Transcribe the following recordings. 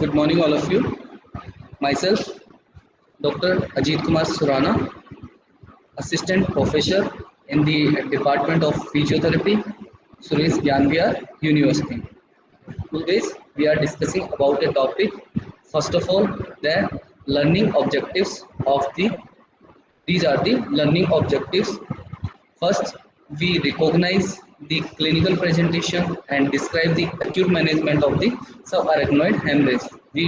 Good morning, all of you. Myself, Dr. Ajit Kumar Surana, Assistant Professor in the Department of Physiotherapy, Suresh Gyanviar University. Today, we are discussing about a topic. First of all, the learning objectives of the. These are the learning objectives. First, we recognize the clinical presentation and describe the acute management of the subarachnoid hemorrhage. We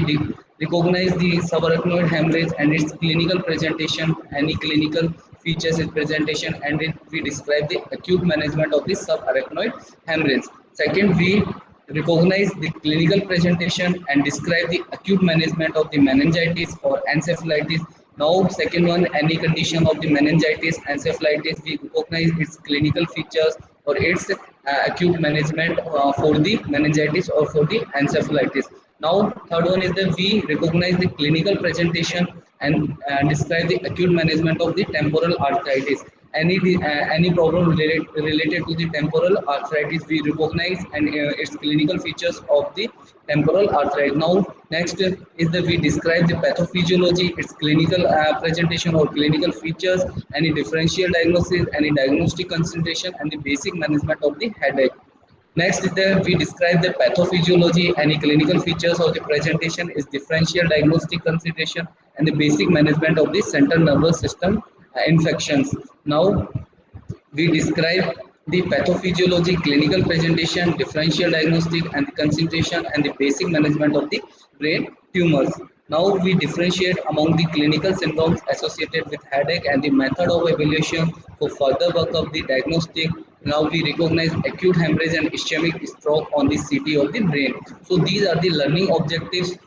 recognize the subarachnoid hemorrhage and its clinical presentation, any clinical features in presentation, and we describe the acute management of the subarachnoid hemorrhage. Second, we recognize the clinical presentation and describe the acute management of the meningitis or encephalitis. Now, second one, any condition of the meningitis, encephalitis, we recognize its clinical features or its acute management for the meningitis or for the encephalitis. Now, third one is that we recognize the clinical presentation and describe the acute management of the temporal arthritis. Any problem related to the temporal arthritis we recognize and its clinical features of the temporal arthritis. Now next is that we describe the pathophysiology, its clinical presentation or clinical features, any differential diagnosis, any diagnostic consultation, and the basic management of the headache. Next is that we describe the pathophysiology, any clinical features of the presentation, is differential diagnostic consideration, and the basic management of the central nervous system infections. Now we describe the pathophysiology, clinical presentation, differential diagnostic, and the concentration and the basic management of the brain tumors. Now we differentiate among the clinical symptoms associated with headache and the method of evaluation for further work of the diagnostic. Now we recognize acute hemorrhage and ischemic stroke on the CT of the brain. So these are the learning objectives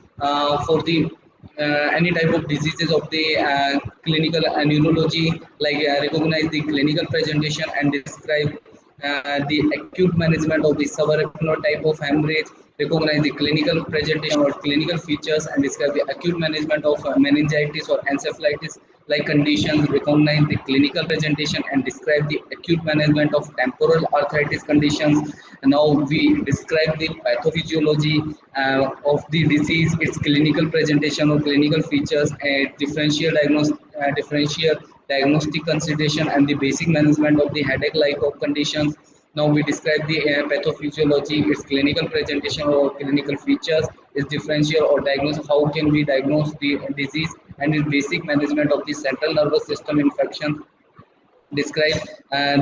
for the any type of diseases of the clinical neurology, like recognize the clinical presentation and describe the acute management of the subarachnoid type of hemorrhage, recognize the clinical presentation or clinical features and describe the acute management of meningitis or encephalitis like conditions, recognize the clinical presentation and describe the acute management of temporal arthritis conditions. And now we describe the pathophysiology of the disease, its clinical presentation or clinical features, differential diagnostic consideration, and the basic management of the headache-like of conditions. Now we describe the pathophysiology, its clinical presentation or clinical features, its differential or diagnosis, how can we diagnose the disease, and its basic management of the central nervous system infection. Describe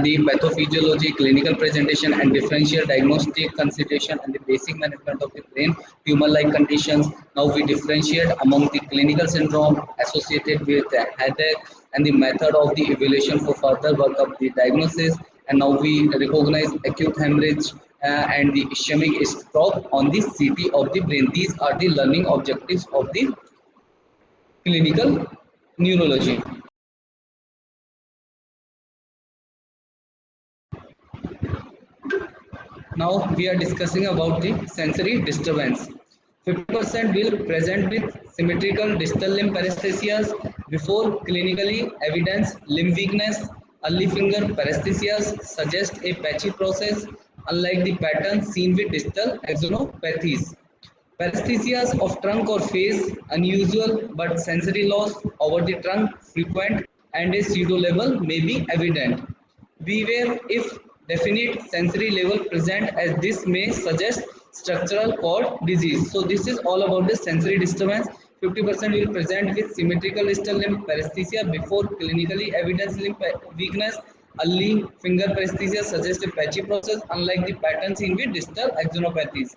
the pathophysiology, clinical presentation, and differential diagnostic consideration, and the basic management of the brain tumor-like conditions. Now we differentiate among the clinical syndrome associated with headache and the method of the evaluation for further work of the diagnosis. And now we recognize acute hemorrhage and the ischemic stroke on the CT of the brain. These are the learning objectives of the clinical neurology. Now we are discussing about the sensory disturbance. 50% will present with symmetrical distal limb paresthesias before clinically evidence limb weakness. Early finger paresthesias suggest a patchy process, unlike the pattern seen with distal axonopathies. Paresthesias of trunk or face unusual, but sensory loss over the trunk frequent and a pseudo level may be evident. Beware if definite sensory level present, as this may suggest structural cord disease. So this is all about the sensory disturbance. 50% will present with symmetrical distal limb paresthesia before clinically evidence limb weakness. Early finger paresthesia suggests a patchy process, unlike the pattern seen with distal axonopathies.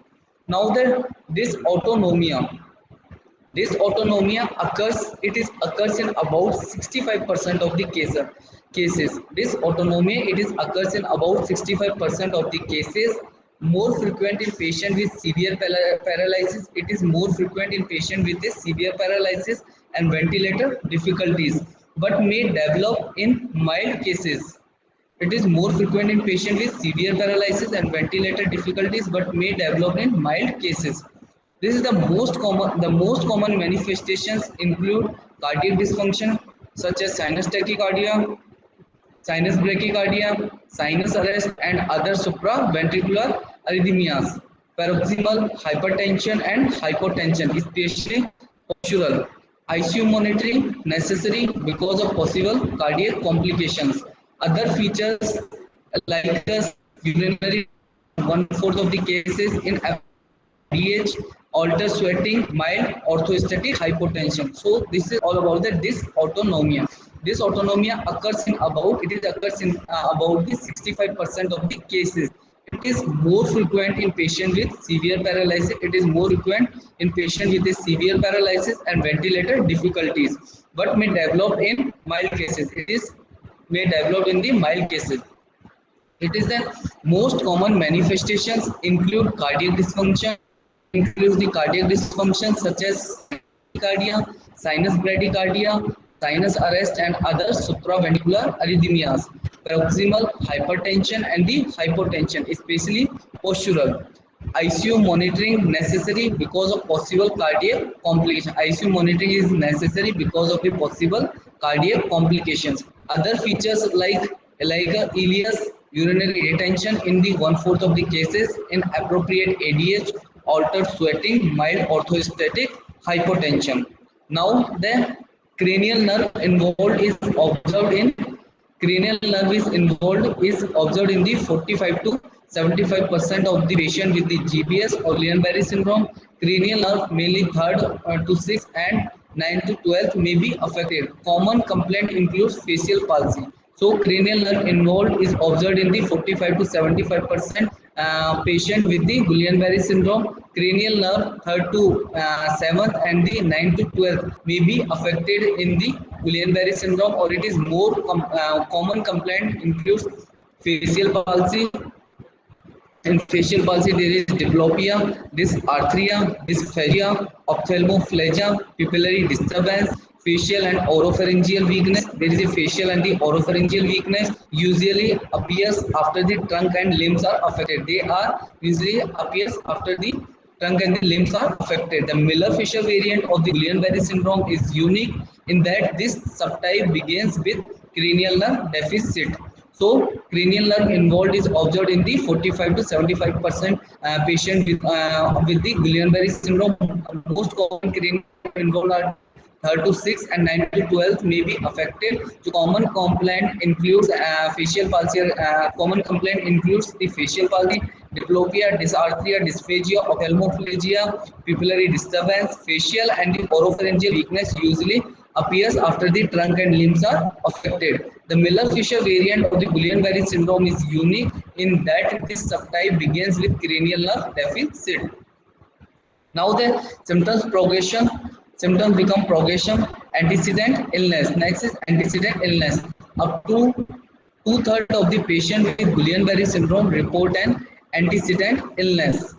Now that dysautonomia occurs, occurs in about 65% of the cases. Dysautonomia occurs in about 65% of the cases. More frequent in patient with severe paralysis. It is more frequent in patient with a severe paralysis and ventilator difficulties, but may develop in mild cases. It is more frequent in patients with severe paralysis and ventilator difficulties, but may develop in mild cases. This is the most common. The most common manifestations include cardiac dysfunction such as sinus tachycardia, sinus bradycardia, sinus arrest, and other supraventricular arrhythmias. paroxysmal hypertension and hypotension, especially postural. ICU monitoring necessary because of possible cardiac complications. Other features like urinary one-fourth of the cases in ADH, alter sweating, mild orthostatic hypotension. So this is all about the dysautonomia. Dysautonomia occurs in about the 65% of the cases. It is more frequent in patients with severe paralysis. It is more frequent in patients with a severe paralysis and ventilator difficulties, but may develop in mild cases. It is may develop in the mild cases. It is the most common manifestations include cardiac dysfunction, includes the cardiac dysfunction such as tachycardia, sinus bradycardia, sinus arrest, and other supraventricular arrhythmias, paroxysmal hypertension, and the hypotension, especially postural. ICU monitoring necessary because of possible cardiac complication. ICU monitoring is necessary because of the possible cardiac complications. Other features like ileus, urinary retention in the one-fourth of the cases, inappropriate ADH, altered sweating, mild orthostatic hypotension. Now the cranial nerve involved is observed in cranial nerve is observed in the 45 to 75% of the patient with the GBS or Guillain-Barré syndrome. Cranial nerve mainly third to 6 and 9 to 12 may be affected. Common complaint includes facial palsy. So cranial nerve involved is observed in the 45 to 75% patient with the Guillain-Barré syndrome. Cranial nerve third to 7th and the 9 to 12 may be affected in the Guillain-Barré syndrome, or it is more common complaint includes facial palsy. In facial palsy, there is diplopia, dysarthria, dysphagia, ophthalmoplegia, pupillary disturbance, facial and oropharyngeal weakness. There is a facial and the oropharyngeal weakness usually appears after the trunk and limbs are affected. They are usually appears after the trunk and the limbs are affected. The Miller-Fisher variant of the Guillain-Barré syndrome is unique in that this subtype begins with cranial nerve deficit. So cranial nerve involved is observed in the 45 to 75% patient with the Guillain-Barré syndrome. Most common cranial nerve involved are 3rd to 6 and 9 to 12 may be affected. So common complaint includes facial palsy. Common complaint includes the facial palsy, diplopia, dysarthria, dysphagia, ophthalmoplegia, pupillary disturbance, facial and the oropharyngeal weakness usually appears after the trunk and limbs are affected. The Miller-Fisher variant of the Guillain-Barré syndrome is unique in that this subtype begins with cranial nerve deficit. Now the symptoms become progression, antecedent illness. Next is antecedent illness. Up to two-thirds of the patient with Guillain-Barré syndrome report an antecedent illness.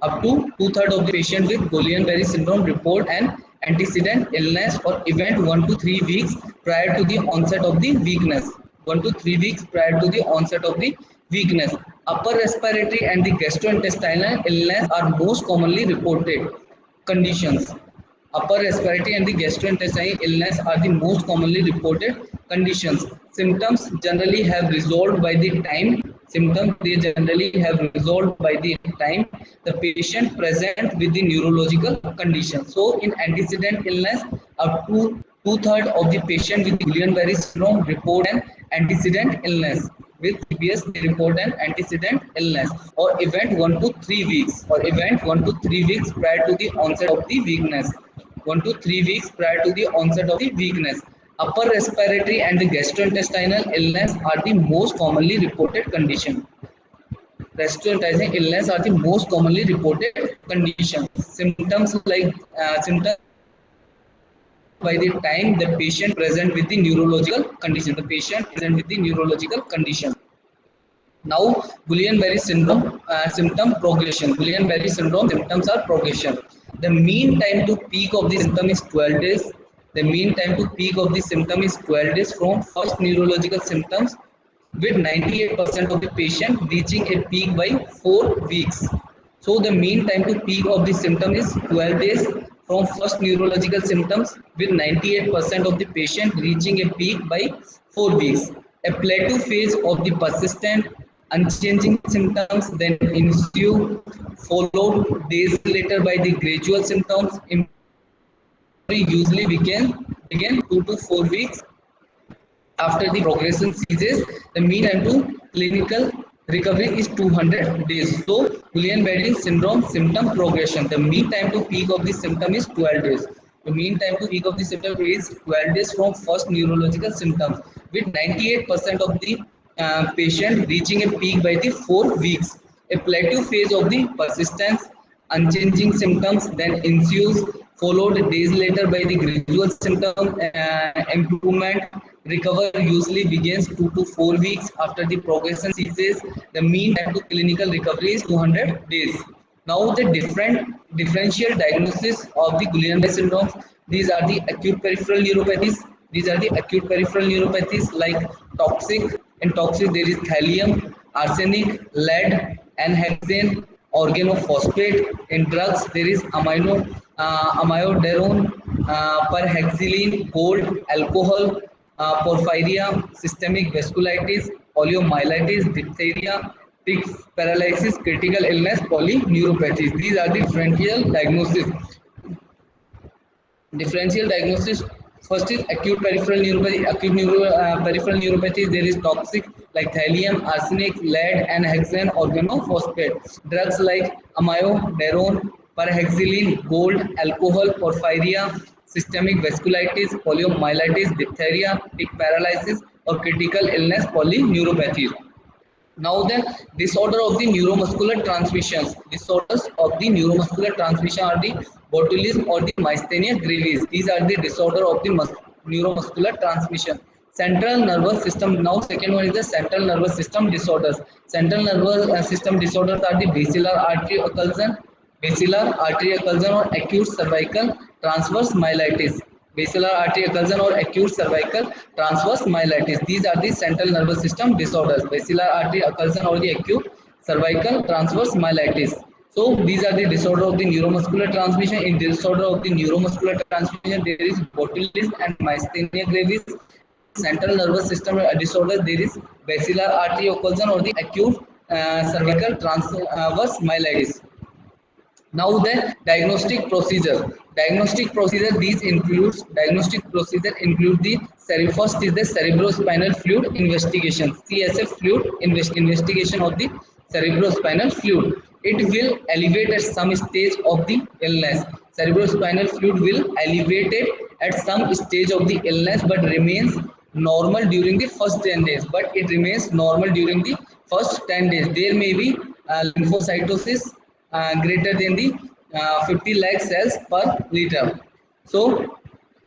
Up to two-thirds of the patient with Guillain-Barré syndrome report an antecedent illness or event 1 to 3 weeks prior to the onset of the weakness. 1 to 3 weeks prior to the onset of the weakness. Upper respiratory and the gastrointestinal illness are most commonly reported conditions. Upper respiratory and the gastrointestinal illness are the most commonly reported conditions. Symptoms generally have resolved by the time the patient present with the neurological condition. So in antecedent illness, up to two-thirds of the patient with Guillain-Barré syndrome report an antecedent illness. With GBS, they report an antecedent illness or event 1 to 3 weeks prior to the onset of the weakness. 1 to 3 weeks prior to the onset of the weakness. Upper respiratory and the gastrointestinal illness are the most commonly reported condition. Gastrointestinal illness are the most commonly reported condition. Symptoms by the time the patient present with the neurological condition. Now, Guillain-Barré syndrome symptom progression. Guillain-Barré syndrome symptoms are progression. The mean time to peak of the symptom is 12 days. The mean time to peak of the symptom is 12 days from first neurological symptoms, with 98% of the patient reaching a peak by 4 weeks. So the mean time to peak of the symptom is 12 days from first neurological symptoms, with 98% of the patient reaching a peak by 4 weeks. A plateau phase of the persistent unchanging symptoms then ensue, followed days later by the gradual symptoms. Recovery usually begin 2 to 4 weeks after the progression ceases. The mean time to clinical recovery is 200 days. So, Guillain-Barré syndrome symptom progression. The mean time to peak of the symptom is 12 days. The mean time to peak of the symptom is 12 days from first neurological symptoms, with 98% of the patient reaching a peak by the 4 weeks. A plateau phase of the persistence, unchanging symptoms then ensues, followed days later by the gradual symptom improvement. Recover usually begins 2 to 4 weeks after the progression ceases. The mean time to clinical recovery is 200 days. Now the differential diagnosis of the Guillain-Barré syndrome. These are the acute peripheral neuropathies. These are the acute peripheral neuropathies like toxic. In toxic there is thallium, arsenic, lead, and hexane, organophosphate. In drugs there is amiodarone, perhexylene, gold, alcohol, porphyria, systemic vasculitis, poliomyelitis, diphtheria, tick paralysis, critical illness, polyneuropathies. These are the differential diagnosis. First is acute peripheral neuropathy. Peripheral neuropathy, there is toxic like thallium, arsenic, lead, and hexane, organophosphate. Drugs like amiodarone, perhexylene, gold, alcohol, porphyria, systemic vasculitis, poliomyelitis, diphtheria, tick paralysis, or critical illness, polyneuropathy. Now the disorder of the neuromuscular transmissions. Disorders of the neuromuscular transmission are the botulism or the myasthenia gravis. These are the disorder of the neuromuscular transmission. Central nervous system. Now second one is the central nervous system disorders. Central nervous system disorders are the basilar artery occlusion or acute cervical transverse myelitis. Basilar artery occlusion or acute cervical transverse myelitis. These are the central nervous system disorders. Basilar artery occlusion or the acute cervical transverse myelitis. So these are the disorder of the neuromuscular transmission. In disorder of the neuromuscular transmission, there is botulism and myasthenia gravis. In central nervous system disorder, there is basilar artery occlusion or the acute cervical transverse myelitis. Now the diagnostic procedure. Diagnostic procedure include the first is the cerebrospinal fluid investigation, CSF fluid investigation of the cerebrospinal fluid. It will elevate at some stage of the illness. Cerebrospinal fluid will elevate it at some stage of the illness but remains normal during the first 10 days. But it remains normal during the first 10 days. There may be lymphocytosis greater than the 50 lakh cells per liter. So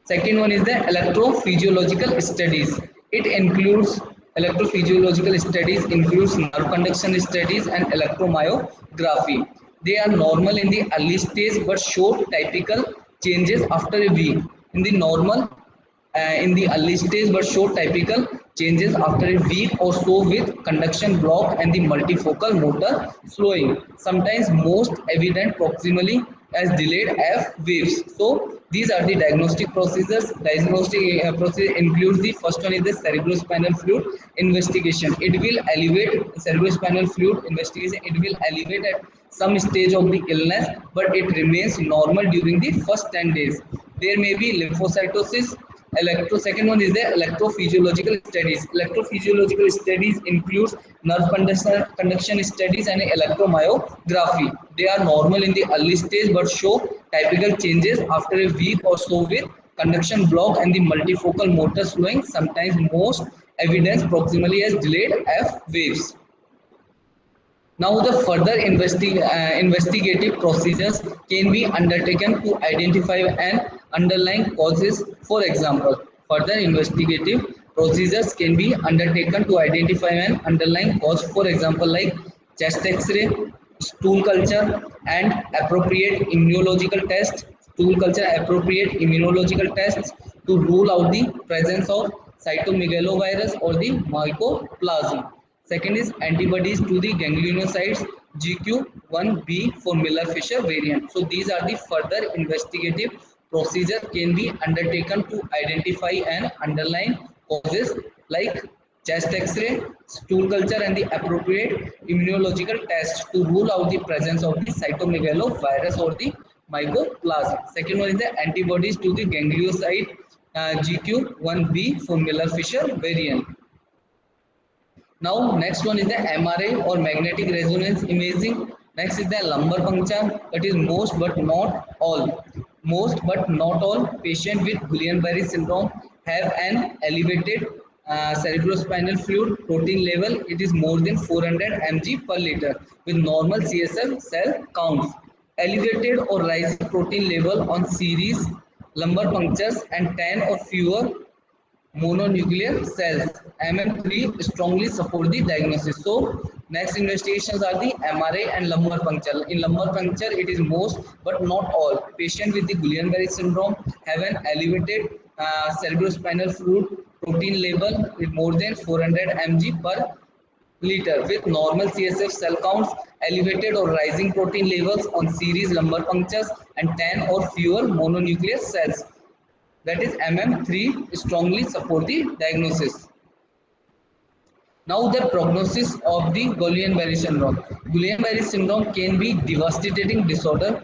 second one is the electrophysiological studies. It includes electrophysiological studies includes nerve conduction studies and electromyography. They are normal in the early stage but show typical changes after a week. In the early stage but show typical changes after a week or so with conduction block and the multifocal motor slowing, sometimes most evident proximally as delayed F waves. So these are the diagnostic procedures. Diagnostic procedure includes the first one is the cerebrospinal fluid investigation. It will elevate cerebrospinal fluid investigation. It will elevate at some stage of the illness, but it remains normal during the first 10 days. There may be lymphocytosis. Second one is the electrophysiological studies. Electrophysiological studies includes nerve conduction studies and electromyography. They are normal in the early stage but show typical changes after a week or so with conduction block and the multifocal motor slowing, sometimes most evidence proximally as delayed F waves. Now the further investigative procedures can be undertaken to identify an underlying causes. For example, further investigative procedures can be undertaken to identify an underlying cause. For example, like chest X-ray, stool culture, and appropriate immunological tests. Stool culture, appropriate immunological tests to rule out the presence of cytomegalovirus or the mycoplasma. Second is antibodies to the ganglionicytes GQ1B for Miller-Fisher variant. So these are the further investigative procedure can be undertaken to identify an underlying causes like chest X-ray, stool culture, and the appropriate immunological test to rule out the presence of the cytomegalovirus or the mycoplasma. Second one is the antibodies to the ganglioside GQ1B for Miller-Fisher variant. Now, next one is the MRI or magnetic resonance imaging. Next is the lumbar puncture. That is most but not all. Most but not all patients with Guillain-Barré syndrome have an elevated cerebrospinal fluid protein level. It is more than 400 mg per liter with normal CSF cell counts. Elevated or rising protein level on series lumbar punctures and 10 or fewer mononuclear cells. MM3 strongly support the diagnosis. So next investigations are the MRI and lumbar puncture. In lumbar puncture, it is most but not all patients with the Guillain-Barré syndrome have an elevated cerebrospinal fluid protein level with more than 400 mg per liter with normal CSF cell counts, elevated or rising protein levels on series lumbar punctures and 10 or fewer mononuclear cells, that is MM3 strongly support the diagnosis. Now the prognosis of the Guillain-Barré syndrome. Guillain-Barré syndrome can be devastating disorder.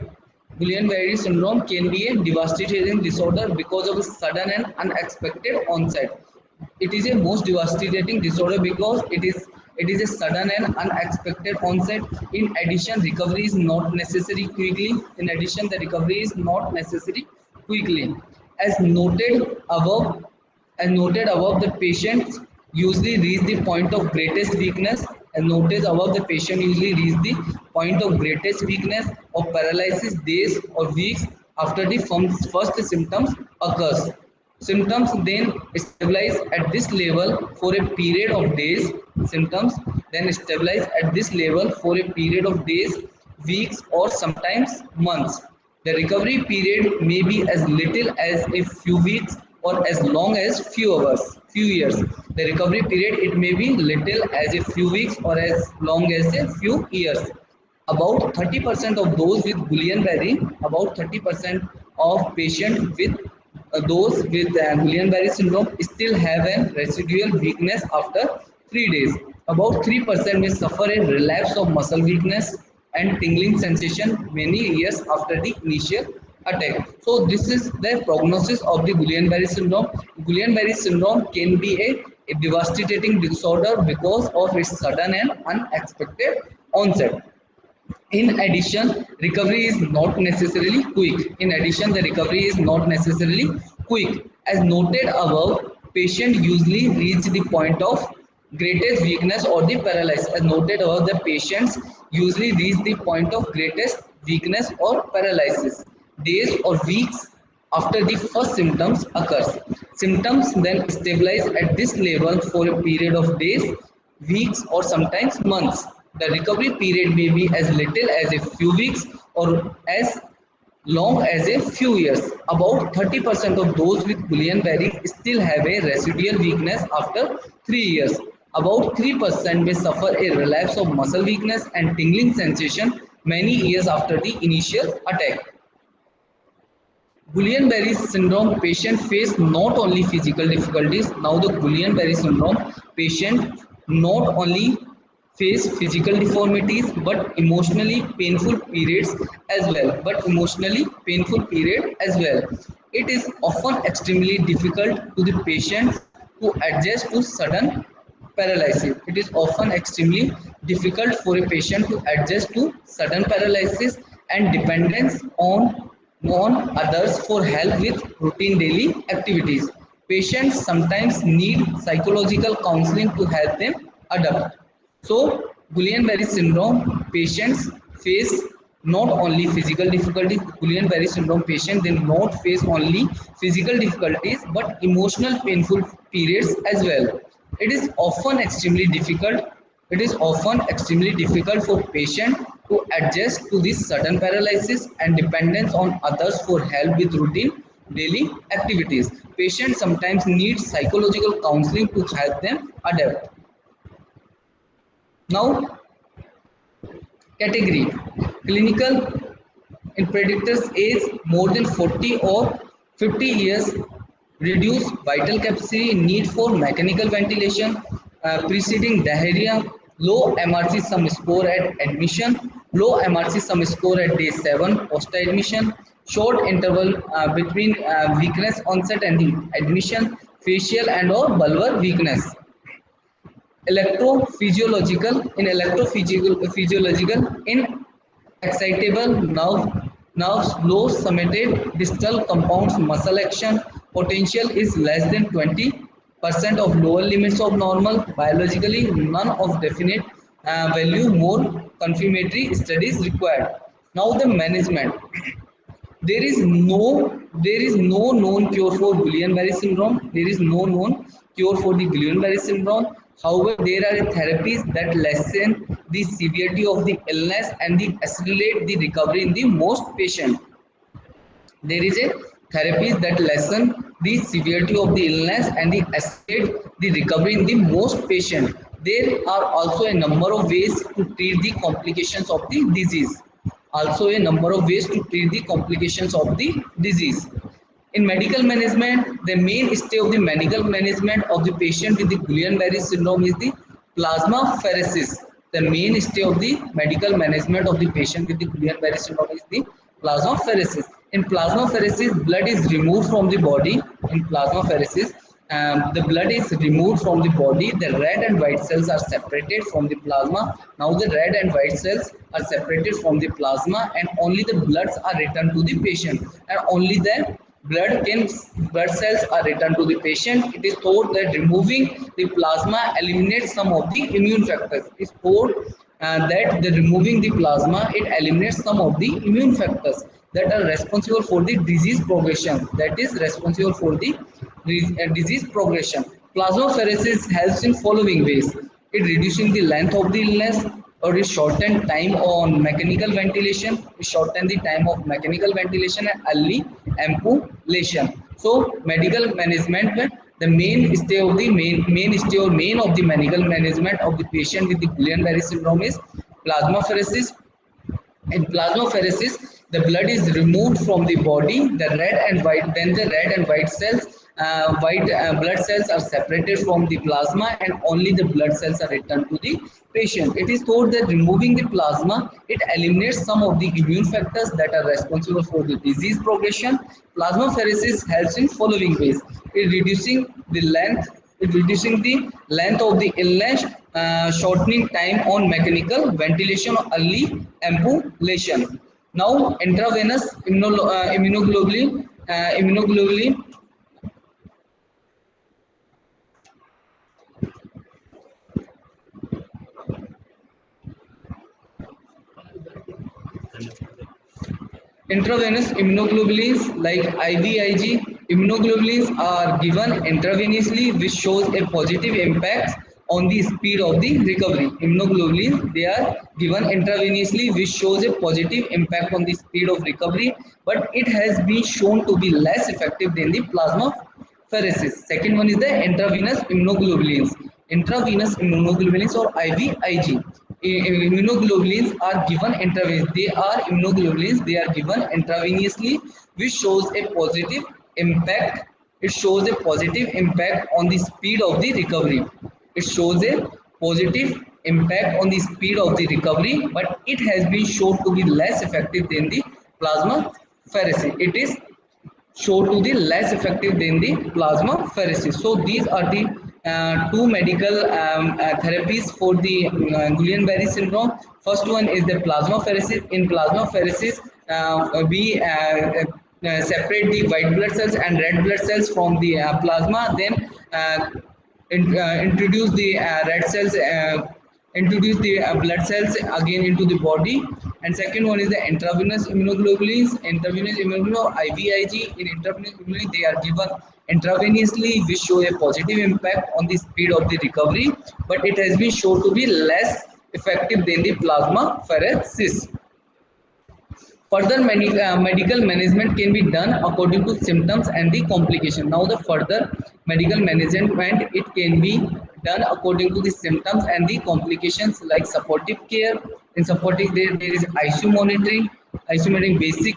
Guillain-Barré syndrome can be a devastating disorder because of a sudden and unexpected onset. It is a most devastating disorder because it is a sudden and unexpected onset. In addition, recovery is not necessary quickly. In addition, the recovery is not necessary quickly. As noted above, the patient usually reach the point of greatest weakness. And notice above, the patient usually reach the point of greatest weakness or paralysis days or weeks after the first symptoms occurs. Symptoms then stabilize at this level for a period of days. Symptoms then stabilize at this level for a period of days, weeks, or sometimes months. The recovery period may be as little as a few weeks or as long as few hours, few years. The recovery period, it may be little as a few weeks or as long as a few years. About 30% of those with Guillain-Barré, about 30% of patients with those with Guillain-Barré syndrome still have a residual weakness after 3 days. About 3% may suffer a relapse of muscle weakness and tingling sensation many years after the initial attack. So this is the prognosis of the Guillain-Barré syndrome. Guillain-Barré syndrome can be a devastating disorder because of its sudden and unexpected onset. In addition, recovery is not necessarily quick. In addition, the recovery is not necessarily quick. As noted above, patient usually reach the point of greatest weakness or the paralysis. As noted above, the patients usually reach the point of greatest weakness or paralysis days or weeks after the first symptoms occurs. Symptoms then stabilize at this level for a period of days, weeks, or sometimes months. The recovery period may be as little as a few weeks or as long as a few years. About 30% of those with Guillain-Barré still have a residual weakness after 3 years. About 3% may suffer a relapse of muscle weakness and tingling sensation many years after the initial attack. Guillain-Barré syndrome patient face not only physical difficulties. Now the Guillain-Barré syndrome patient not only face physical deformities but emotionally painful periods as well. It is often extremely difficult to the patient to adjust to sudden paralysis. It is often extremely difficult for a patient to adjust to sudden paralysis and dependence on others for help with routine daily activities. Patients sometimes need psychological counseling to help them adapt. So, Guillain-Barré syndrome patients face not only physical difficulties. Guillain-Barré syndrome patients they not face only physical difficulties but emotional painful periods as well. It is often extremely difficult. It is often extremely difficult for patient to adjust to this sudden paralysis and dependence on others for help with routine daily activities. Patients sometimes need psychological counseling to help them adapt. Now, category clinical in predictors age more than 40 or 50 years, reduce vital capacity, need for mechanical ventilation, preceding diarrhea, low MRC sum score at admission, low MRC sum score at day 7 post admission, short interval between weakness onset and the admission, facial and or bulbar weakness. Electrophysiological in excitable nerves low summated distal compounds muscle action potential is less than 20% of lower limits of normal. Biologically none of definite value, more confirmatory studies required. Now the management. There is no known cure for Guillain-Barré syndrome. There is no known cure for the Guillain-Barré syndrome. However, there are therapies that lessen the severity of the illness and accelerate the recovery in the most patient. There is a therapies that lessen the severity of the illness and accelerate the recovery in the most patient. There are also a number of ways to treat the complications of the disease. Also a number of ways to treat the complications of the disease. In medical management, the mainstay of the medical management of the patient with the Guillain-Barré syndrome is the plasmapheresis. The mainstay of the medical management of the patient with the Guillain-Barré syndrome is the plasmapheresis. In plasmapheresis, blood is removed from the body. In plasmapheresis, the blood is removed from the body. The red and white cells are separated from the plasma. Now the red and white cells are separated from the plasma, and only the bloods are returned to the patient, and only the blood cells are returned to the patient. It is thought that removing the plasma eliminates some of the immune factors. It is thought that the removing the plasma, it eliminates some of the immune factors that are responsible for the disease progression. That is responsible for the disease progression. Plasmapheresis helps in following ways: it reducing the length of the illness, or it shorten time on mechanical ventilation. It shorten the time of mechanical ventilation and early ambulation. So medical management, the mainstay of the main of the medical management of the patient with the Guillain-Barré syndrome is plasmapheresis. In plasmapheresis, the blood is removed from the body. The red and white cells, white blood cells are separated from the plasma, and only the blood cells are returned to the patient. It is thought that removing the plasma, it eliminates some of the immune factors that are responsible for the disease progression. Plasmapheresis helps in following ways: it reducing the length of the illness, shortening time on mechanical ventilation or early ambulation. Now, intravenous immunoglobulin. Intravenous immunoglobulins like IVIG immunoglobulins are given intravenously, which shows a positive impact on the speed of the recovery. Immunoglobulins, they are given intravenously, which shows a positive impact on the speed of recovery, but it has been shown to be less effective than the plasmapheresis. Second one is the intravenous immunoglobulins. Intravenous immunoglobulins or IVIG. Immunoglobulins are given intravenously. They are immunoglobulins. They are given intravenously, which shows a positive impact. It shows a positive impact on the speed of the recovery. It shows a positive impact on the speed of the recovery, but it has been shown to be less effective than the plasmapheresis. It is show to the less effective than the plasmapheresis. So these are the two medical therapies for the Guillain-Barré syndrome. First one is the plasmapheresis. In plasmapheresis, we separate the white blood cells and red blood cells from the plasma. Then introduce the red cells. Introduce the blood cells again into the body. And second one is the intravenous immunoglobulins. Intravenous immunoglobulin IVIG. In intravenous immunoglobulin, they are given intravenously, which show a positive impact on the speed of the recovery, but it has been shown to be less effective than the plasmapheresis. Further medical management can be done according to symptoms and the complication. Now the further medical management, it can be done according to the symptoms and the complications, like supportive care. In supportive there is ICU monitoring. ICU monitoring, basic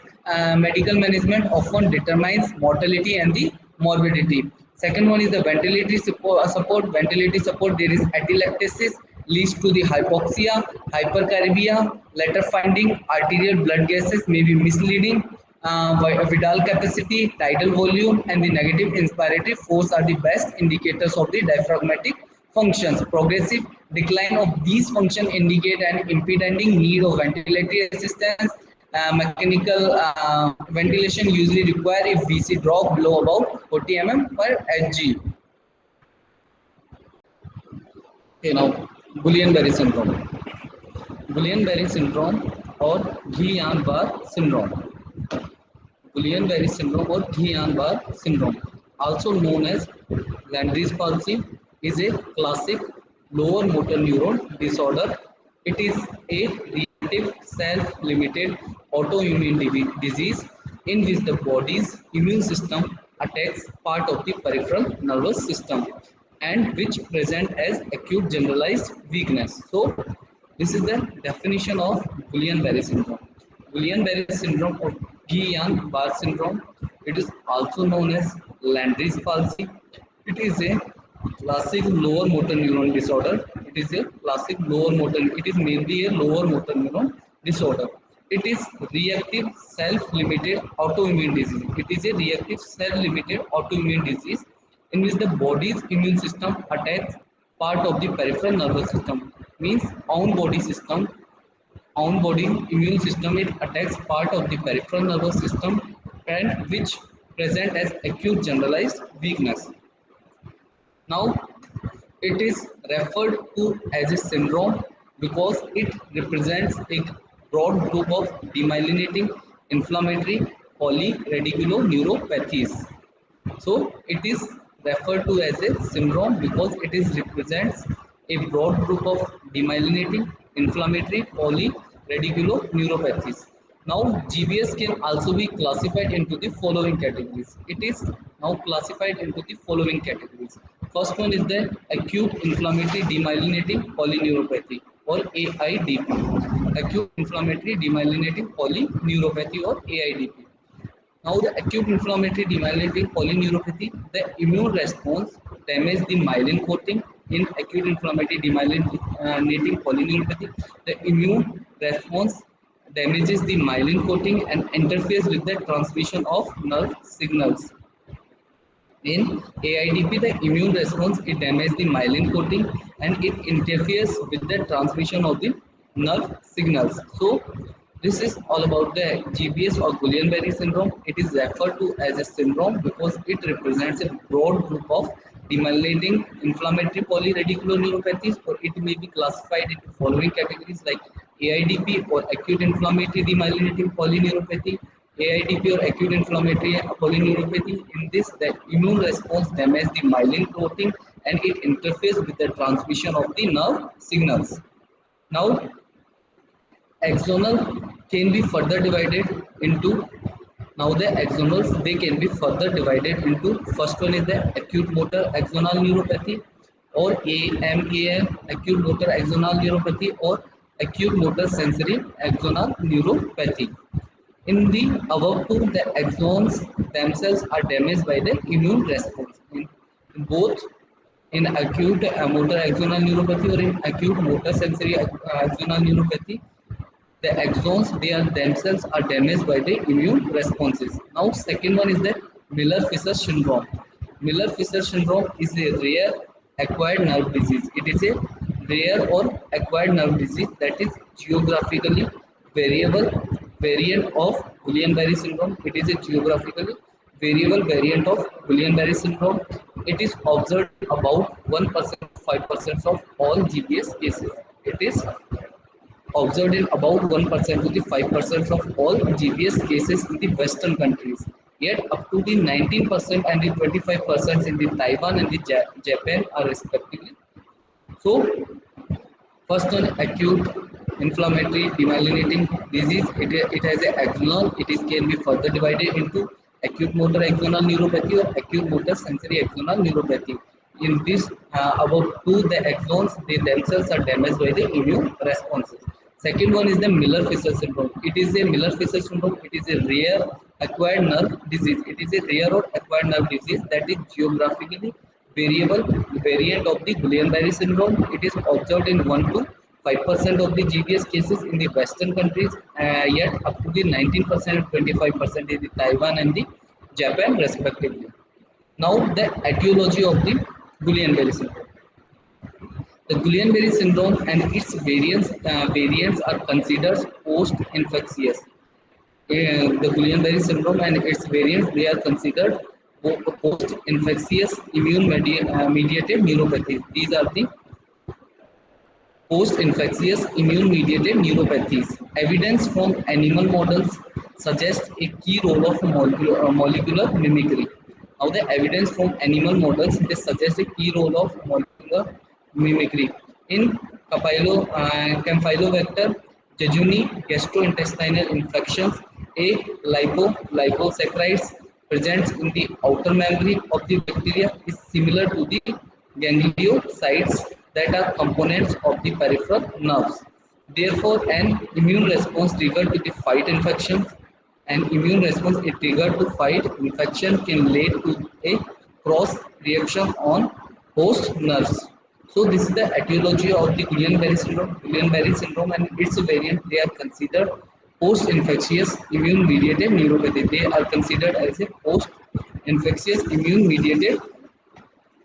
medical management often determines mortality and the morbidity. Second one is the ventilatory support. Ventilatory support, there is atelectasis, leads to the hypoxia, hypercaribia. Letter finding, arterial blood gases may be misleading. Vidal capacity, tidal volume, and the negative inspiratory force are the best indicators of the diaphragmatic functions. Progressive decline of these functions indicate an impending need of ventilatory assistance. Mechanical ventilation usually require if VC drop below about 40 mm per Hg. Okay, now Guillain-Barré syndrome. Guillain-Barré syndrome or Guillain-Barré syndrome. Guillain-Barré syndrome or Guillain-Barré syndrome, also known as Landry's palsy, is a classic lower motor neuron disorder. It is a reactive, self-limited autoimmune disease in which the body's immune system attacks part of the peripheral nervous system and which present as acute generalized weakness. So, this is the definition of Guillain-Barré syndrome. Guillain-Barré syndrome or Guillain-Barré syndrome. It is also known as Landry's palsy. It is a classic lower motor neuron disorder. It is a classic lower motor. It is mainly a lower motor neuron disorder. It is reactive, self-limited autoimmune disease. It is a reactive, self-limited autoimmune disease in which the body's immune system attacks part of the peripheral nervous system. Means own body immune system, it attacks part of the peripheral nervous system and which present as acute generalized weakness. Now it is referred to as a syndrome because it represents a broad group of demyelinating inflammatory polyradiculoneuropathies. So it is referred to as a syndrome because it is represents a broad group of demyelinating inflammatory polyradiculoneuropathies. Now GBS can also be classified into the following categories. It is now classified into the following categories. First one is the acute inflammatory demyelinating polyneuropathy or AIDP. Acute inflammatory demyelinating polyneuropathy or AIDP. Now, the acute inflammatory demyelinating polyneuropathy, the immune response damages the myelin coating. In acute inflammatory demyelinating polyneuropathy, the immune response damages the myelin coating and interferes with the transmission of nerve signals. In AIDP, the immune response, it damages the myelin coating and it interferes with the transmission of the nerve signals. So this is all about the GBS or Guillain-Barré syndrome. It is referred to as a syndrome because it represents a broad group of demyelinating inflammatory polyradiculoneuropathies, or it may be classified into following categories like AIDP or acute inflammatory demyelinating polyneuropathy, AIDP or acute inflammatory polyneuropathy. In this, the immune response damages the myelin protein and it interferes with the transmission of the nerve signals. Now, axonal can be further divided into, now the axonals, they can be further divided into, first one is the acute motor axonal neuropathy or AMAN, acute motor axonal neuropathy, or acute motor sensory axonal neuropathy. In the above two, the axons themselves are damaged by the immune response. In both, in acute motor axonal neuropathy or in acute motor sensory axonal neuropathy, the axons, they are themselves are damaged by the immune responses. Now second one is the Miller-Fisher syndrome. Miller-Fisher syndrome is a rare acquired nerve disease. It is a rare or acquired nerve disease that is geographically variable variant of Guillain-Barré syndrome. It is a geographically variable variant of Guillain-Barré syndrome. It is observed in about 1% 5% of all GBS cases. It is observed in about 1% to the 5% of all GBS cases in the Western countries. Yet up to the 19% and the 25% in the Taiwan and the Japan are respectively. So first one, acute inflammatory demyelinating disease. It has a axonal. It is can be further divided into acute motor axonal neuropathy or acute motor sensory axonal neuropathy. In this, about two, the axons, they themselves are damaged by the immune responses. Second one is the Miller-Fisher syndrome. It is a Miller-Fisher syndrome. It is a rare Acquired nerve disease. It is a rare or acquired nerve disease that is geographically variable variant of the Guillain-Barré syndrome. It is observed in 1 to 5% of the GBS cases in the Western countries, yet up to the 19% and 25% in the Taiwan and the Japan respectively. Now the etiology of the Guillain-Barré syndrome. The Guillain-Barré syndrome and its variants are considered post-infectious. The Guillain-Barré syndrome and its variants, they are considered post-infectious immune-mediated neuropathy. These are the post-infectious immune-mediated neuropathies. Evidence from animal models suggests a key role of molecular mimicry. Now, the evidence from animal models, they suggest a key role of molecular mimicry in Campylobacter jejuni gastrointestinal infections. A liposaccharides present in the outer membrane of the bacteria is similar to the gangliocytes that are components of the peripheral nerves. Therefore, an immune response triggered to the fight infections, an immune response is triggered to fight infection can lead to a cross reaction on host nerves. So this is the etiology of the Guillain-Barré syndrome. Guillain-Barré syndrome and its variant, they are considered post-infectious immune-mediated neuropathy. They are considered as a post-infectious immune-mediated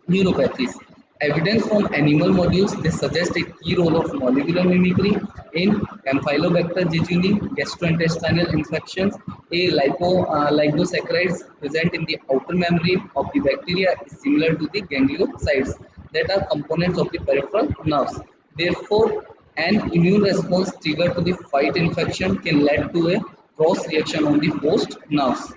neuropathies. Evidence from animal models, they suggest a key role of molecular mimicry in Campylobacter jejuni gastrointestinal infections. A liposaccharides present in the outer membrane of the bacteria is similar to the gangliocytes that are components of the peripheral nerves. Therefore, an immune response triggered to the fight infection can lead to a cross reaction on the host nerves.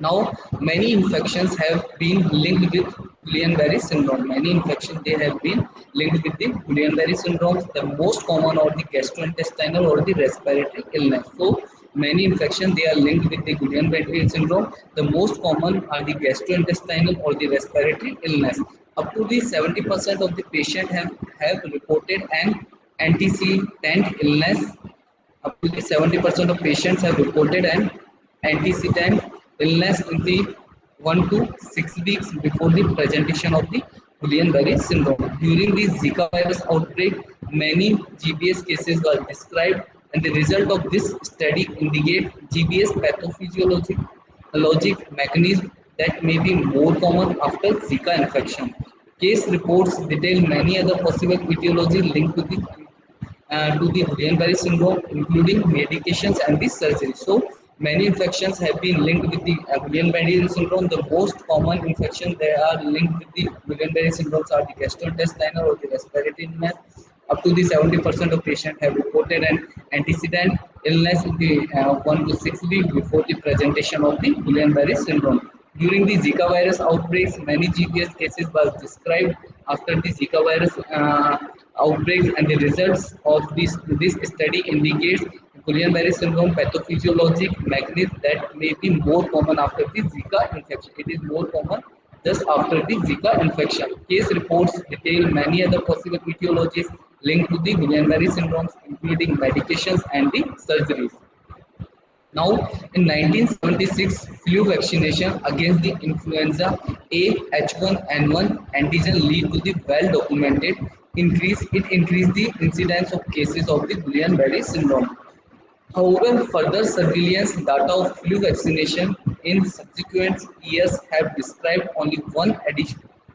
Now, many infections have been linked with Guillain-Barré syndrome. Many infections, they have been linked with the Guillain-Barré syndrome. The most common are the gastrointestinal or the respiratory illness. So, many infections, they are linked with the Guillain-Barré syndrome. The most common are the gastrointestinal or the respiratory illness. Up to the 70% of the patient have reported an antecedent illness. Up to the 70% of patients have reported an antecedent illness in the 1 to 6 weeks before the presentation of the Guillain-Barré syndrome. During the Zika virus outbreak, many GBS cases were described, and the result of this study indicate GBS pathophysiologic logic mechanism that may be more common after Zika infection. Case reports detail many other possible etiologies linked to the Guillain-Barré syndrome, including medications and the surgery. So, many infections have been linked with the Guillain-Barré syndrome. The most common infections that are linked with the Guillain-Barré syndrome are the gastrointestinal or the respiratory illness. Up to the 70% of patients have reported an antecedent illness in the 1 to 6 weeks before the presentation of the Guillain-Barré syndrome. During the Zika virus outbreaks, many GBS cases were described after the Zika virus outbreaks, and the results of this study indicates Guillain-Barré syndrome pathophysiologic mechanism that may be more common after the Zika infection. It is more common just after the Zika infection. Case reports detail many other possible etiologies linked to the Guillain-Barré syndromes, including medications and the surgeries. Now, in 1976, flu vaccination against the influenza A H1N1 antigen lead to the well-documented increase. It increased the incidence of cases of the Guillain-Barré syndrome. However, further surveillance data of flu vaccination in subsequent years have described only one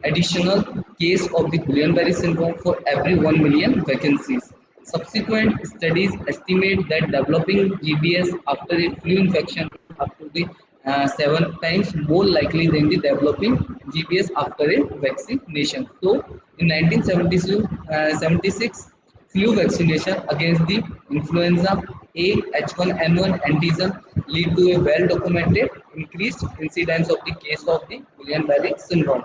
additional case of the Guillain-Barré syndrome for every 1 million vacancies. Subsequent studies estimate that developing GBS after a flu infection is up to the 7 times more likely than the developing GBS after a vaccination. So, in 1976, flu vaccination against the influenza A H1N1 antigen lead to a well-documented increased incidence of the case of the Guillain-Barré syndrome.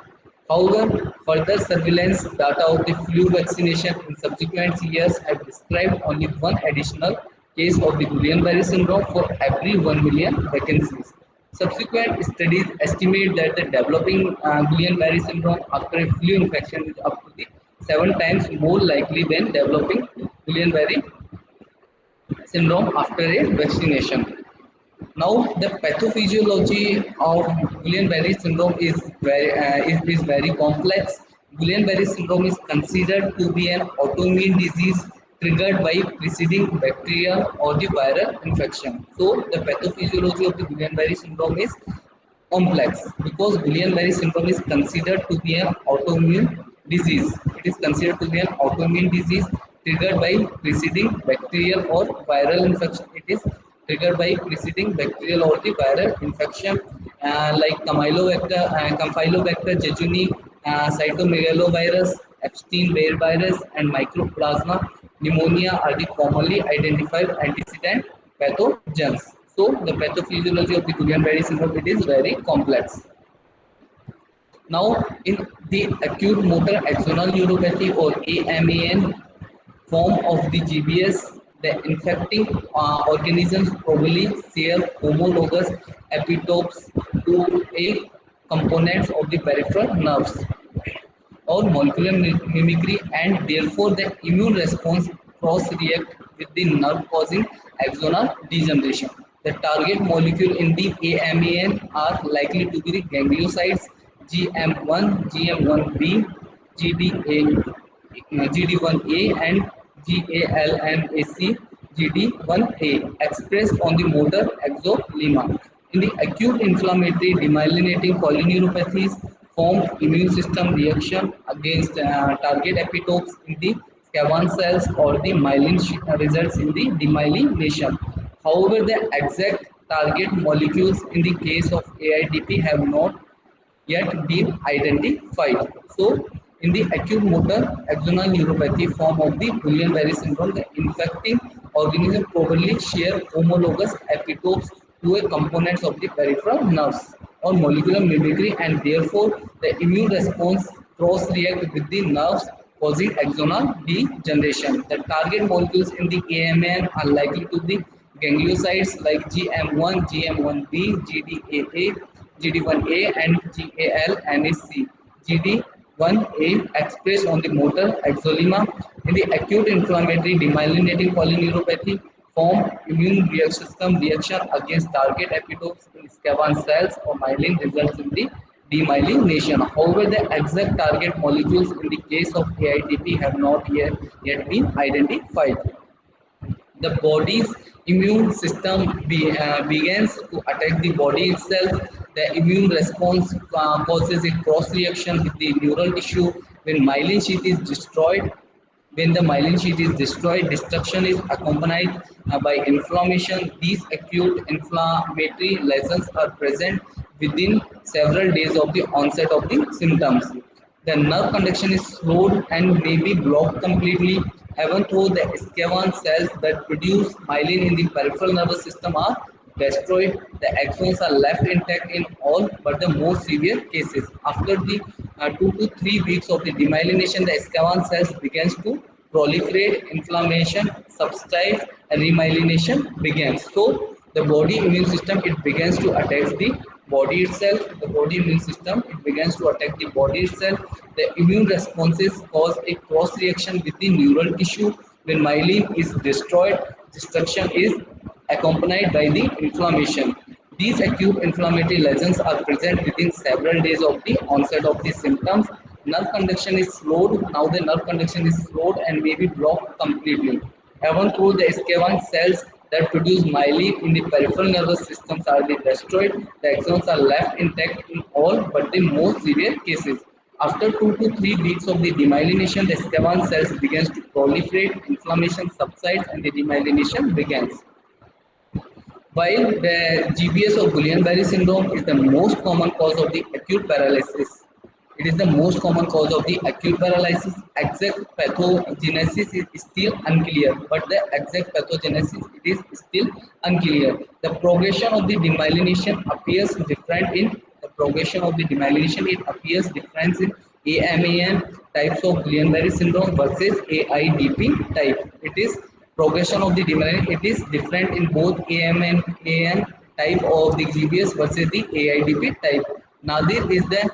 However, further surveillance data of the flu vaccination in subsequent years have described only one additional case of the Guillain-Barré syndrome for every 1 million vacancies. Subsequent studies estimate that the developing Guillain-Barré syndrome after a flu infection is up to the 7 times more likely than developing Guillain-Barré syndrome after a vaccination. Now, the pathophysiology of Guillain-Barré syndrome is very complex. Guillain-Barré syndrome is considered to be an autoimmune disease triggered by preceding bacterial or the viral infection. So, the pathophysiology of the Guillain-Barré syndrome is complex because Guillain-Barré syndrome is considered to be an autoimmune disease. It is considered to be an autoimmune disease triggered by preceding bacterial or viral infection. It is triggered by preceding bacterial or the viral infection like Campylobacter jejuni, cytomegalovirus, Epstein-Barr virus, and Mycoplasma pneumonia are the commonly identified antecedent pathogens. So the pathophysiology of the Guillain-Barré syndrome it is very complex. Now, in the acute motor axonal neuropathy or AMAN form of the GBS, the infecting organisms probably share homologous epitopes to a components of the peripheral nerves or molecular mimicry, and therefore the immune response cross-react with the nerve causing axonal degeneration. The target molecule in the AMAN are likely to be the gangliosides GM1, GM1B, GDA, GD1A and GALNAC GD1A expressed on the motor axonema. In the acute inflammatory demyelinating polyneuropathies, form immune system reaction against target epitopes in the Schwann cells or the myelin results in the demyelination. However, the exact target molecules in the case of AIDP have not yet been identified. So, in the acute motor axonal neuropathy form of the Guillain-Barré syndrome, the infecting organism probably share homologous epitopes to a components of the peripheral nerves or molecular mimicry, and therefore the immune response cross-react with the nerves causing axonal degeneration. The target molecules in the AMN are likely to be gangliosides like GM1, GM1B, GDAA, GD1A and GALNAC. GD1A expressed on the motor axonema. In the acute inflammatory demyelinating polyneuropathy form immune system reaction against target epitopes in Schwann cells or myelin results in the demyelination. However, the exact target molecules in the case of AITP have not yet been identified. The body's immune system begins to attack the body itself. The immune response causes a cross reaction with the neural tissue. When myelin sheath is destroyed, when the myelin sheath is destroyed, destruction is accompanied by inflammation. These acute inflammatory lesions are present within several days of the onset of the symptoms. The nerve conduction is slowed and may be blocked completely, even though the Schwann cells that produce myelin in the peripheral nervous system are destroyed. The axons are left intact in all but the most severe cases. After the 2 to 3 weeks of the demyelination, the Schwann cells begins to proliferate, inflammation subsides, and remyelination begins. So, the body immune system it begins to attack the body itself. The body immune system it begins to attack the body itself. The immune responses cause a cross reaction with the neural tissue. When myelin is destroyed, destruction is accompanied by the inflammation. These acute inflammatory lesions are present within several days of the onset of the symptoms. Nerve conduction is slowed. Now the nerve conduction is slowed and may be blocked completely. Even though the Schwann cells that produce myelin in the peripheral nervous systems are destroyed, the axons are left intact in all but the most severe cases. After 2 to 3 weeks of the demyelination, the Schwann cells begins to proliferate, inflammation subsides, and the demyelination begins. While the GBS or Guillain-Barré syndrome is the most common cause of the acute paralysis, it is the most common cause of the acute paralysis. Exact pathogenesis is still unclear, but the exact pathogenesis it is still unclear. The progression of the demyelination appears different in the progression of the demyelination. It appears different in AMAN types of Guillain-Barré syndrome versus AIDP type. It is progression of the demyelination. It is different in both AMAN type of the GBS versus the AIDP type. Nadir is the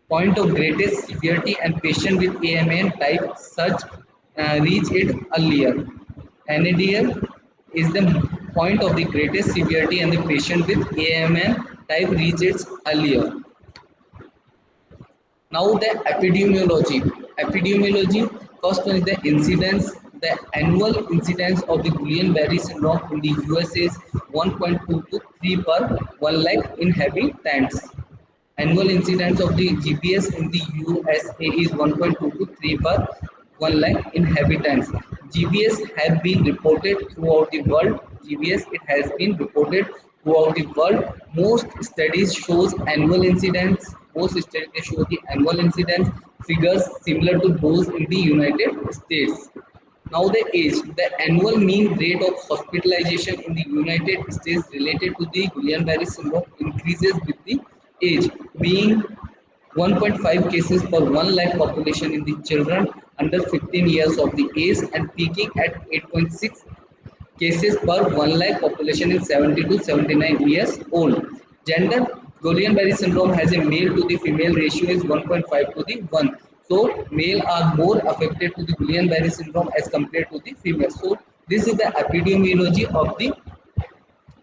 point of greatest severity and patient with AMN type such reach it earlier. NADL is the point of the greatest severity and the patient with AMN type reaches its earlier. Now the epidemiology. Epidemiology, first one is the incidence. The annual incidence of the Guillain-Barré syndrome in the USA is 1.2 to 3 per 1 lakh inhabitants. Annual incidence of the GBS in the USA is 1.2 to 3 per 1 lakh inhabitants. GBS have been reported throughout the world. GBS it has been reported throughout the world. Most studies shows annual incidence. Most studies show the annual incidence figures similar to those in the United States. Now the age, the annual mean rate of hospitalization in the United States related to the Guillain-Barré syndrome increases with the age, being 1.5 cases per 1 lakh population in the children under 15 years of the age and peaking at 8.6 cases per 1 lakh population in 70 to 79 years old. Gender, Guillain-Barré syndrome has a male to the female ratio is 1.5 to the 1. So male are more affected to the Guillain-Barré syndrome as compared to the female. So this is the epidemiology of the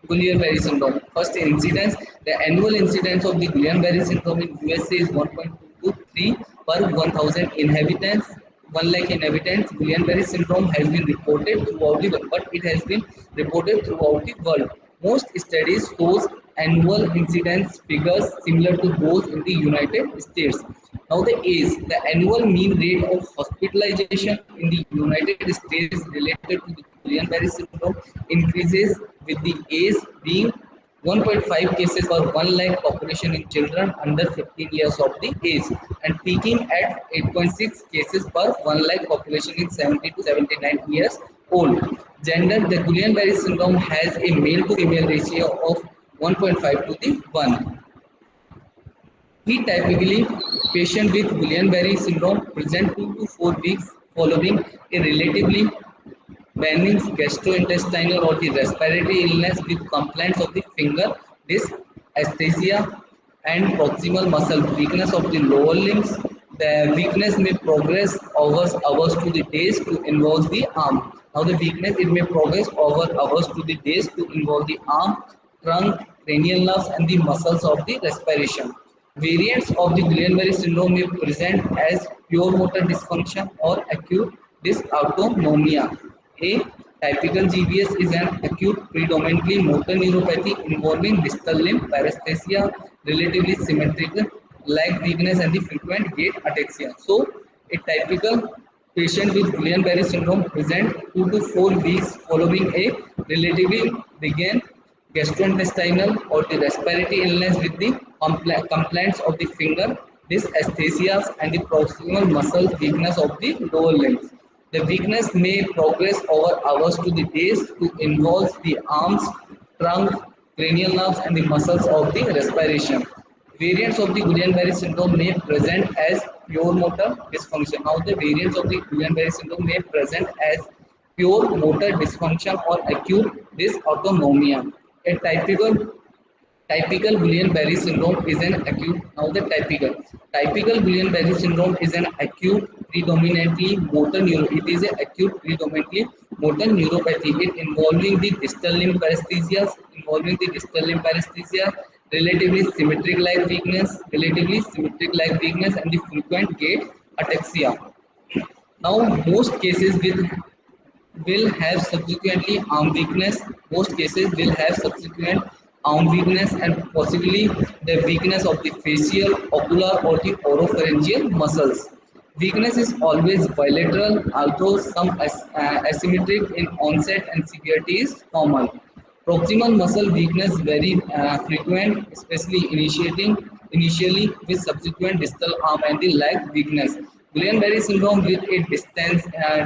Guillain-Barré syndrome. First incidence, the annual incidence of the Guillain-Barré syndrome in USA is 1.23 per 1000 inhabitants. 1 lakh inhabitants. Guillain-Barré syndrome has been reported throughout the world, but it has been reported throughout the world. Most studies shows annual incidence figures similar to those in the United States. Now the age, the annual mean rate of hospitalization in the United States related to the Guillain-Barré syndrome increases with the age being 1.5 cases per 1 lakh population in children under 15 years of the age and peaking at 8.6 cases per 1 lakh population in 70 to 79 years old. Gender, the Guillain-Barré syndrome has a male to female ratio of 1.5 to the 1. He typically, patient with Guillain-Barré syndrome present 2 to 4 weeks following a relatively benign gastrointestinal or the respiratory illness with complaints of the finger, dysesthesia, and proximal muscle weakness of the lower limbs. The weakness may progress over hours to the days to involve the arm. Now the weakness it may progress over hours to the days to involve the arm, trunk, cranial nerves, and the muscles of the respiration. Variants of the Guillain-Barré syndrome may present as pure motor dysfunction or acute dysautonomia. A typical GBS is an acute predominantly motor neuropathy involving distal limb paresthesia, relatively symmetrical leg weakness and the frequent gait ataxia. So a typical patient with Guillain-Barré syndrome present 2 to 4 weeks following a relatively benign gastrointestinal or the respiratory illness with the complaints of the finger, dysesthesias and the proximal muscle weakness of the lower limbs. The weakness may progress over hours to the days to involve the arms, trunk, cranial nerves and the muscles of the respiration. Variants of the Guillain-Barré syndrome may present as pure motor dysfunction. Now the variants of the Guillain-Barré syndrome may present as pure motor dysfunction or acute dysautonomia. A typical Guillain-Barré syndrome is an acute. Now the typical Guillain-Barré syndrome is an acute predominantly motor neuro. It is an acute predominantly motor neuropathy. It involving the distal limb paresthesia, relatively symmetric leg weakness, and the frequent gait ataxia. Now most cases will have subsequently arm weakness. Most cases will have subsequent arm weakness and possibly the weakness of the facial, ocular or the oropharyngeal muscles. Weakness is always bilateral, although some asymmetric in onset and severity is common. Proximal muscle weakness very frequent, especially initially with subsequent distal arm and the leg weakness. Guillain-Barré syndrome with a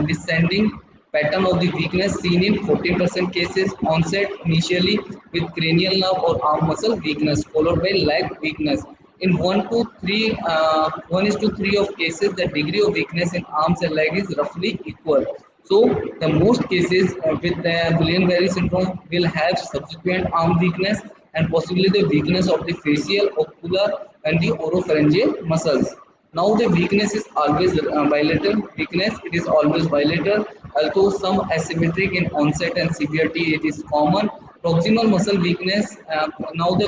descending pattern of the weakness seen in 14% cases, onset initially with cranial nerve or arm muscle weakness, followed by leg weakness. In 1 is to 3 of cases, the degree of weakness in arms and leg is roughly equal. So the most cases with the Guillain-Barré syndrome will have subsequent arm weakness and possibly the weakness of the facial, ocular and the oropharyngeal muscles. Now the weakness is always bilateral. Weakness, it is always bilateral. Although some asymmetric in onset and severity, it is common. Proximal muscle weakness. Now the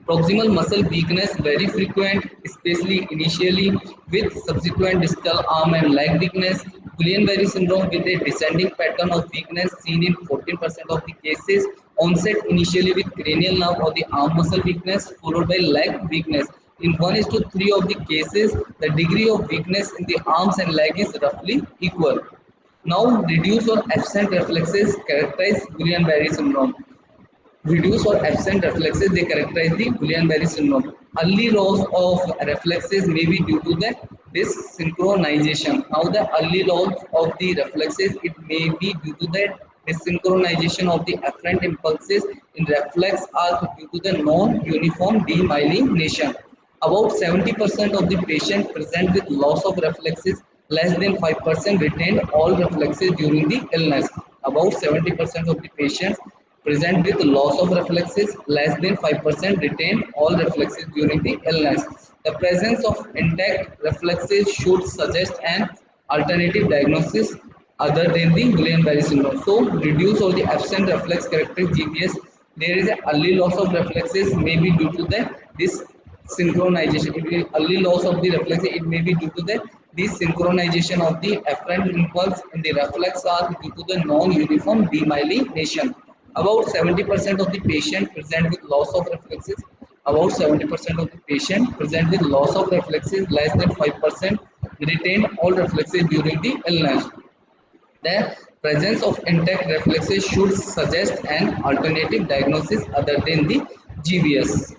proximal muscle weakness very frequent, especially initially, with subsequent distal arm and leg weakness. Guillain-Barré syndrome with a descending pattern of weakness seen in 14% of the cases. Onset initially with cranial nerve or the arm muscle weakness, followed by leg weakness. In 1 is to 3 of the cases, the degree of weakness in the arms and leg is roughly equal. Now, reduced or absent reflexes characterize Guillain-Barré syndrome. Reduced or absent reflexes, they characterize the Guillain-Barré syndrome. Early loss of reflexes may be due to the dysynchronization. Now, the early loss of the reflexes, it may be due to the dysynchronization of the afferent impulses in reflex arc due to the non-uniform demyelination. About 70% of the patients present with loss of reflexes, less than 5% retained all reflexes during the illness. About 70% of the patients present with loss of reflexes, less than 5% retain all reflexes during the illness. The presence of intact reflexes should suggest an alternative diagnosis other than the Guillain-Barré syndrome. So, reduce or the absent reflex characteristics GBS. There is an early loss of reflexes may be due to the this synchronization. Early loss of the reflexes, it may be due to the desynchronization of the afferent impulse in the reflex arc due to the non-uniform demyelination. About 70% of the patient present with loss of reflexes. About 70% of the patient present with loss of reflexes, less than 5% retained all reflexes during the illness. The presence of intact reflexes should suggest an alternative diagnosis other than the GBS.